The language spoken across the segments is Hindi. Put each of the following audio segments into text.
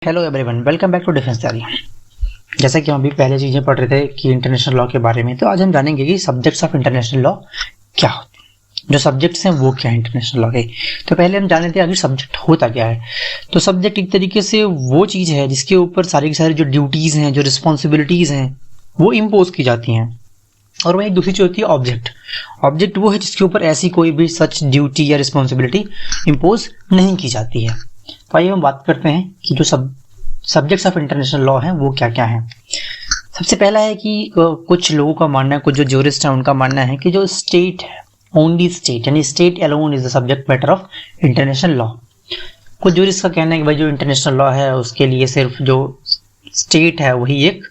Hello everyone, welcome back to defence theory. जैसा कि हम अभी पहले चीज़ें पढ़ रहे थे कि इंटरनेशनल लॉ के बारे में, तो आज हम जानेंगे कि सब्जेक्ट्स ऑफ इंटरनेशनल लॉ क्या होते हैं, जो सब्जेक्ट्स हैं वो क्या है इंटरनेशनल लॉ के। तो पहले हम जान लेते हैं आखिर सब्जेक्ट होता क्या है। तो सब्जेक्ट एक तरीके से वो चीज़ है जिसके ऊपर सारी की सारी जो ड्यूटीज़ हैं, जो रिस्पॉन्सिबिलिटीज़ हैं, वो इम्पोज की जाती हैं। और वहीं दूसरी चीज़ होती है ऑब्जेक्ट। ऑब्जेक्ट वो है जिसके ऊपर ऐसी कोई भी सच ड्यूटी या रिस्पॉन्सिबिलिटी इम्पोज नहीं की जाती है। तो आइए हम बात करते हैं कि जो सब्जेक्ट्स ऑफ इंटरनेशनल लॉ हैं वो क्या क्या हैं। सबसे पहला है कि कुछ लोगों का मानना है, कुछ जो ज्यूरिस्ट हैं उनका मानना है कि जो स्टेट है, ओनली स्टेट यानी state alone is the subject matter of international law. कुछ ज्यूरिस्ट का कहना है कि भाई जो इंटरनेशनल लॉ है उसके लिए सिर्फ जो स्टेट है वही एक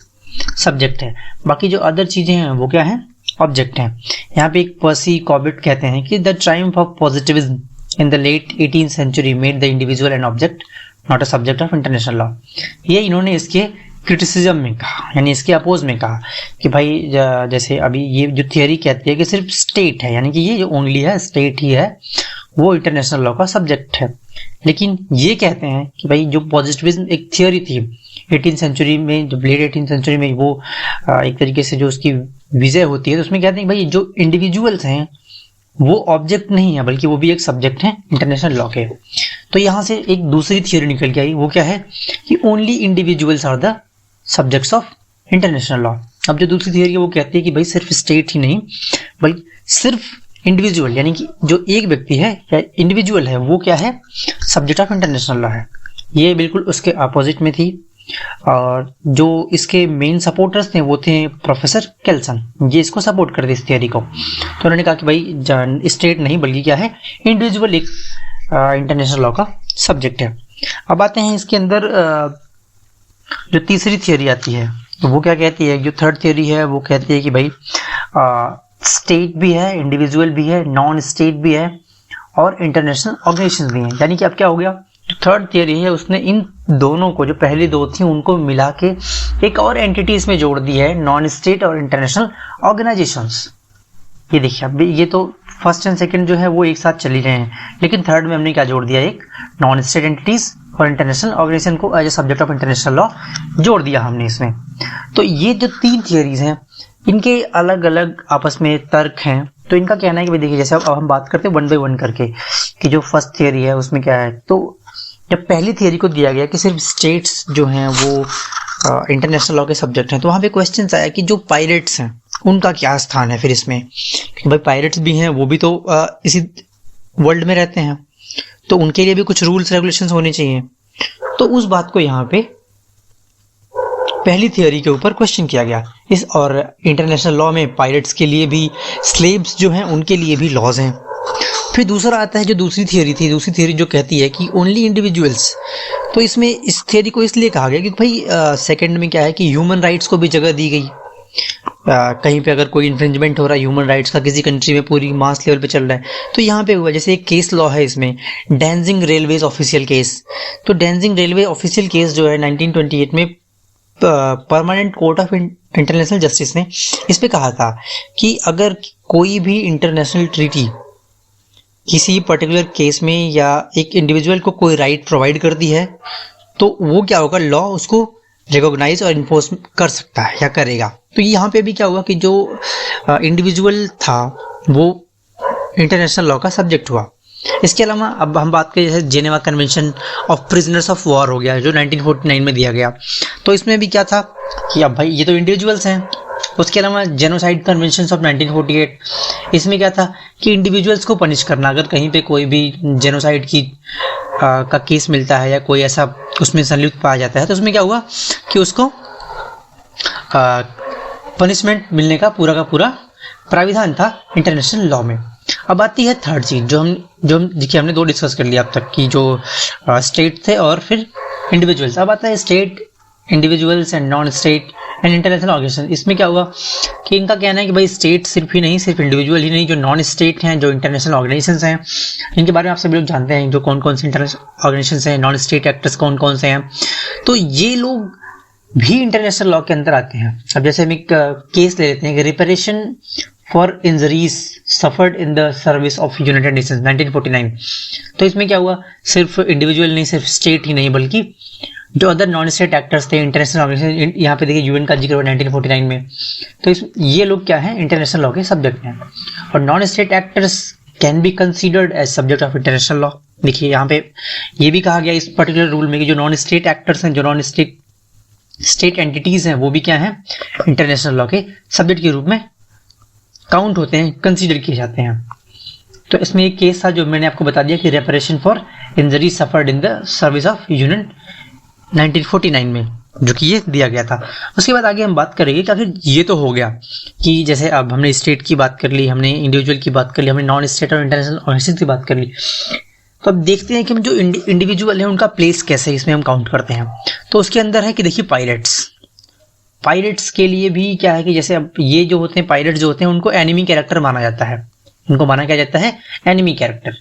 सब्जेक्ट है, बाकी जो अदर चीजें हैं वो क्या है, ऑब्जेक्ट हैं। यहाँ पे एक पर्सी कॉबिट कहते हैं कि the triumph of positivism in the late 18th century made the individual an object not a subject of international law. ये इन्होंने इसके क्रिटिसिज्म में कहा, यानी इसके अपोज में कहा कि भाई जैसे अभी ये जो थियरी कहती है कि सिर्फ स्टेट है, यानी कि ये जो ओनली है स्टेट ही है वो इंटरनेशनल लॉ का सब्जेक्ट है। लेकिन ये कहते हैं कि भाई जो पॉजिटिविज्म एक थियरी थी 18th सेंचुरी में, जो लेट 18th सेंचुरी में, वो एक तरीके से जो उसकी विजय होती है तो उसमें कहते हैं कि भाई जो इंडिविजुअल्स हैं वो ऑब्जेक्ट नहीं है बल्कि वो भी एक सब्जेक्ट है इंटरनेशनल लॉ के। तो यहाँ से एक दूसरी थियरी निकल के आई, वो क्या है कि only individuals are the subjects of international law. अब जो दूसरी थियरी है वो कहती है कि भाई सिर्फ स्टेट ही नहीं बल्कि सिर्फ इंडिविजुअल, यानी कि जो एक व्यक्ति है या इंडिविजुअल है वो क्या है, सब्जेक्ट ऑफ इंटरनेशनल लॉ है। ये बिल्कुल उसके अपोजिट में थी। और जो इसके मेन सपोर्टर्स थे वो थे प्रोफेसर केल्सन, ये इसको सपोर्ट करते इस थियरी को। तो उन्होंने कहा कि भाई स्टेट नहीं बल्कि क्या है, इंडिविजुअल एक इंटरनेशनल लॉ का सब्जेक्ट है। अब आते हैं इसके अंदर जो तीसरी थियरी आती है तो वो क्या कहती है, जो थर्ड थियरी है वो कहती है कि भाई स्टेट भी है, इंडिविजुअल भी है, नॉन स्टेट भी है और इंटरनेशनल ऑर्गेनाइजेशन भी हैं। यानी कि अब क्या हो गया, जो थर्ड थियरी है उसने इन दोनों को, जो पहली दो थी उनको मिला के एक और एंटिटी इसमें जोड़ दी है, नॉन स्टेट और इंटरनेशनल ऑर्गेनाइजेशंस। ये देखिए अब ये तो फर्स्ट एंड सेकंड जो है वो एक साथ चली रहे हैं, लेकिन थर्ड में हमने क्या जोड़ दिया, एक नॉन स्टेट एंटिटीज और इंटरनेशनल ऑर्गेनाइजेशन को as a subject of international law जोड़ दिया हमने इसमें। तो ये जो तीन थियरीज हैं इनके अलग अलग आपस में तर्क हैं। तो इनका कहना है कि भाई देखिए, जैसे अब हम बात करते हैं वन बाय वन करके कि जो फर्स्ट थियरी है उसमें क्या है। तो जब पहली थियरी को दिया गया कि सिर्फ स्टेट्स जो हैं वो इंटरनेशनल लॉ के सब्जेक्ट हैं, तो वहाँ पे क्वेश्चन आया कि जो पायरेट्स हैं उनका क्या स्थान है फिर इसमें, कि भाई पायरेट्स भी हैं, वो भी तो इसी वर्ल्ड में रहते हैं, तो उनके लिए भी कुछ रूल्स रेगुलेशंस होने चाहिए। तो उस बात को यहाँ पे पहली थियरी के ऊपर क्वेश्चन किया गया इस, और इंटरनेशनल लॉ में पायरेट्स के लिए भी, स्लेव्स जो हैं उनके लिए भी लॉज हैं। फिर दूसरा आता है जो दूसरी थियरी थी, दूसरी थियरी जो कहती है कि ओनली इंडिविजुअल्स। तो इसमें इस थियरी को इसलिए कहा गया क्योंकि भाई सेकंड में क्या है कि ह्यूमन राइट्स को भी जगह दी गई। कहीं पे अगर कोई इन्फ्रिंजमेंट हो रहा है ह्यूमन राइट्स का किसी कंट्री में, पूरी मास लेवल पे चल रहा है, तो यहाँ पे हुआ। जैसे एक केस लॉ है इसमें, डेंजिंग रेलवेज ऑफिशियल केस। तो डेंजिंग रेलवे ऑफिशियल केस जो है 1928 में permanent court of international justice ने इस पे कहा था कि अगर कोई भी इंटरनेशनल ट्रीटी किसी पर्टिकुलर केस में या एक इंडिविजुअल को कोई राइट प्रोवाइड करती है तो वो क्या होगा, लॉ उसको रिकॉग्नाइज और इन्फोर्स कर सकता है या करेगा। तो यहाँ पे भी क्या हुआ कि जो इंडिविजुअल था वो इंटरनेशनल लॉ का सब्जेक्ट हुआ। इसके अलावा अब हम बात करें जैसे Geneva convention of prisoners of war हो गया जो 1949 में दिया गया। तो इसमें भी क्या था कि अब भाई ये तो इंडिविजुअल्स हैं। उसके अलावा जेनोसाइड कन्वेंशन ऑफ 1948, इसमें क्या था कि इंडिविजुअल्स को पनिश करना, अगर कहीं पे कोई भी जेनोसाइड की का केस मिलता है या कोई ऐसा उसमें संलिप्त पाया जाता है तो उसमें क्या हुआ कि उसको पनिशमेंट मिलने का पूरा प्राविधान था इंटरनेशनल लॉ में। अब आती है थर्ड चीज जो देखिए हमने दो डिस्कस कर लिया अब तक की, जो स्टेट थे और फिर इंडिविजुअल्स। अब आता है state, individuals and non state and international organisation. इसमें क्या हुआ कि इनका कहना है कि भाई स्टेट सिर्फ ही नहीं, सिर्फ इंडिविजुअल ही नहीं, जो नॉन स्टेट हैं, जो इंटरनेशनल ऑर्गेनाइजेशंस हैं, इनके बारे में आप सभी लोग जानते हैं जो कौन कौन से इंटरनेशनल ऑर्गेनाइजेशंस हैं, नॉन स्टेट एक्टर्स कौन कौन से हैं। तो ये लोग भी इंटरनेशनल लॉ के अंदर आते हैं। अब जैसे हम एक केस ले लेते हैं कि reparation for injuries suffered in the service of United Nations 1949। तो इसमें क्या हुआ, सिर्फ इंडिविजुअल नहीं, सिर्फ स्टेट ही नहीं, बल्कि जो अदर नॉन स्टेट एक्टर्स थे इंटरनेशनल ऑर्गेनाइजेशन, यहाँ पे देखिए यूएन का जिक्र हुआ 1949 में, तो ये लोग क्या है इंटरनेशनल लॉ के सब्जेक्ट हैं। और non state actors can be considered as subject of international law. देखिए यहाँ पे ये भी कहा गया इस पर्टिकुलर रूल में कि जो नॉन स्टेट एक्टर्स हैं, जो नॉन स्टेट एंटिटीज हैं, वो भी क्या है इंटरनेशनल लॉ के सब्जेक्ट के रूप में काउंट होते हैं, कंसीडर किए जाते हैं। तो इसमें एक केस था जो मैंने आपको बता दिया कि reparation for injury suffered in the service of union 1949 में, जो कि ये दिया गया था। उसके बाद आगे हम बात करेंगे कि आखिर ये तो हो गया कि जैसे अब हमने स्टेट की बात कर ली, हमने इंडिविजुअल की बात कर ली, हमने नॉन स्टेट और इंटरनेशनल ऑर्गेनाइजेशन की बात कर ली। तो अब देखते हैं कि हम जो इंडिविजुअल है उनका प्लेस कैसे इसमें हम काउंट करते हैं। तो उसके अंदर है कि देखिए पायरेट्स के लिए भी क्या है कि जैसे अब ये जो होते हैं पायरेट जो होते हैं उनको एनिमी कैरेक्टर माना जाता है, उनको माना क्या जाता है एनिमी कैरेक्टर।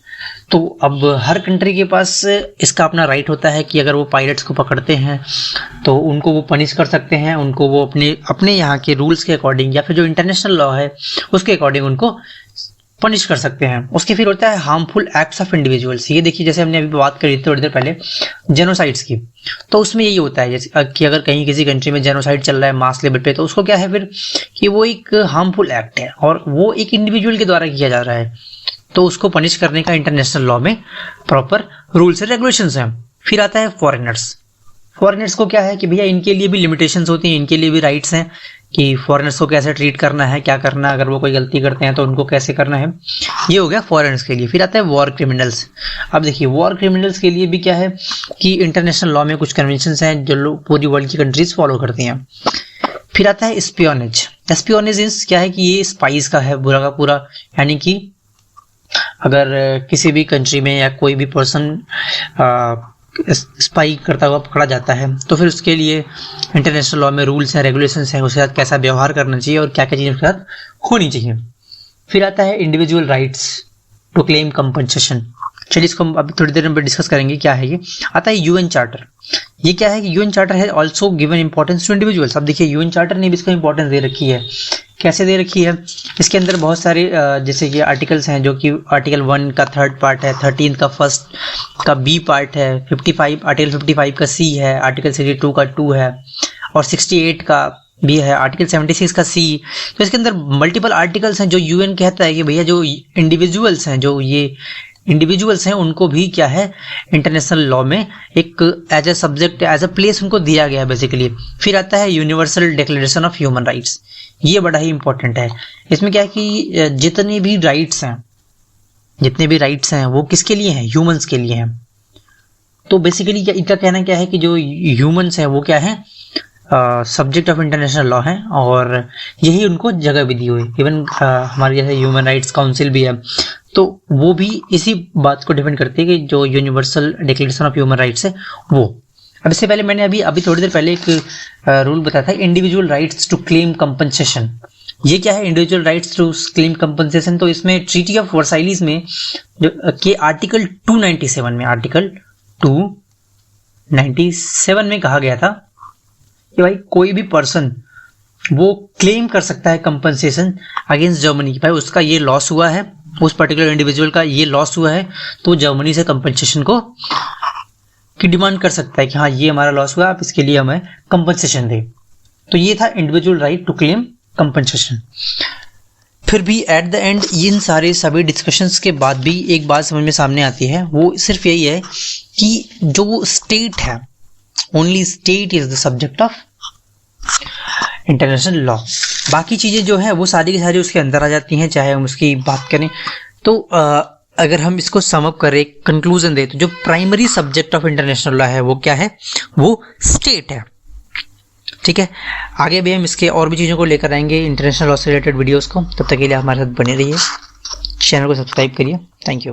तो अब हर कंट्री के पास इसका अपना राइट होता है कि अगर वो पायरेट्स को पकड़ते हैं तो उनको वो पनिश कर सकते हैं, उनको वो अपने यहाँ के रूल्स के अकॉर्डिंग या फिर जो इंटरनेशनल लॉ है उसके अकॉर्डिंग उनको पनिश कर सकते हैं। उसके फिर होता है हार्मफुल एक्ट्स ऑफ इंडिविजुअल्स। ये देखिए जैसे हमने अभी बात करी थी थोड़ी देर पहले जेनोसाइड्स की, तो उसमें यही होता है जैसे कि अगर कहीं किसी कंट्री में जेनोसाइड चल रहा है मास लेवल पे, तो उसको क्या है फिर कि वो एक हार्मफुल एक्ट है और वो एक इंडिविजुअल के द्वारा किया जा रहा है, तो उसको पनिश करने का इंटरनेशनल लॉ में प्रॉपर रूल्स एंड रेगुलेशंस हैं। फिर आता है फॉरेनर्स को क्या है कि भैया इनके लिए भी लिमिटेशंस होती हैं, इनके लिए भी राइट्स हैं कि फॉरेनर्स को कैसे ट्रीट करना है, क्या करना है, अगर वो कोई गलती करते हैं तो उनको कैसे करना है। ये हो गया फॉरेनर्स के लिए। फिर आता है वॉर क्रिमिनल्स। अब देखिए वॉर क्रिमिनल्स के लिए भी क्या है कि इंटरनेशनल लॉ में कुछ कन्वेंशंस हैं जो लोग पूरी वर्ल्ड की कंट्रीज फॉलो करती हैं। फिर आता है स्पियोनेज क्या है कि ये स्पाइस का है पूरा का पूरा, यानी कि अगर किसी भी कंट्री में या कोई भी पर्सन स्पाई करता हुआ पकड़ा जाता है तो फिर उसके लिए इंटरनेशनल लॉ में रूल्स हैं, रेगुलेशंस हैं, उसके साथ कैसा व्यवहार करना चाहिए और क्या क्या चीज़ें उसके साथ होनी चाहिए। फिर आता है individual rights to claim compensation. चलिए इसको हम अभी थोड़ी देर में डिस्कस करेंगे क्या है ये। आता है यूएन चार्टर। ये क्या है कि यूएन चार्टर है also given importance to individuals. अब देखिए यूएन चार्टर ने भी इसको इंपॉर्टेंस दे रखी है। कैसे दे रखी है? इसके अंदर बहुत सारे जैसे ये आर्टिकल्स हैं जो कि आर्टिकल 1 का 3rd पार्ट है, 13 का 1st का बी पार्ट है, 55 आर्टिकल 55 का सी है, आर्टिकल 62 का 2 है और 68 का भी है, आर्टिकल 76 का सी। तो इसके अंदर मल्टीपल आर्टिकल्स हैं जो यूएन कहता है कि भैया जो इंडिविजुअल्स हैं, जो ये इंडिविजुअल्स हैं उनको भी क्या है इंटरनेशनल लॉ में एक as a subject as a place उनको दिया गया है बेसिकली। फिर आता है universal declaration of human rights. ये बड़ा ही इंपॉर्टेंट है। इसमें क्या है कि जितने भी राइट्स हैं वो किसके लिए हैं? ह्यूमंस के लिए हैं। तो बेसिकली इनका कहना क्या है कि जो ह्यूमंस हैं वो क्या है सब्जेक्ट ऑफ इंटरनेशनल लॉ है और यही उनको जगह भी दी हुई। इवन हमारे जैसे ह्यूमन राइट्स काउंसिल भी है तो वो भी इसी बात को डिफेंड करती है कि जो universal declaration of human rights है वो। अब इससे पहले मैंने अभी थोड़ी देर पहले एक रूल बताया था individual rights to claim compensation. ये क्या है individual rights to claim compensation? तो इसमें ट्रीटी ऑफ वर्साइलीज में जो के आर्टिकल 297 में कहा गया था कि भाई कोई भी पर्सन वो क्लेम कर सकता है कंपनसेशन अगेंस्ट जर्मनी की। भाई उसका ये लॉस हुआ है, उस पर्टिकुलर इंडिविजुअल का ये लॉस हुआ है तो जर्मनी से कंपनसेशन को की डिमांड कर सकता है कि हाँ ये हमारा लॉस हुआ, आप इसके लिए हमें कंपनसेशन दें। तो ये था individual right to claim compensation. फिर भी एट द एंड इन सारे सभी डिस्कशंस के बाद भी एक बात समझ में सामने आती है, वो सिर्फ यही है कि जो स्टेट है only state is the subject of international law. बाकी चीज़ें जो है वो सारी की सारी उसके अंदर आ जाती हैं। चाहे हम उसकी बात करें तो अगर हम इसको सम अप करें, कंक्लूजन दे, तो जो primary subject of international law है वो क्या है? वो स्टेट है। ठीक है, आगे भी हम इसके और भी चीज़ों को लेकर आएंगे इंटरनेशनल लॉ से रिलेटेड वीडियोस को। तब तक के लिए हमारे साथ बने रहिए, चैनल को सब्सक्राइब करिए। Thank you.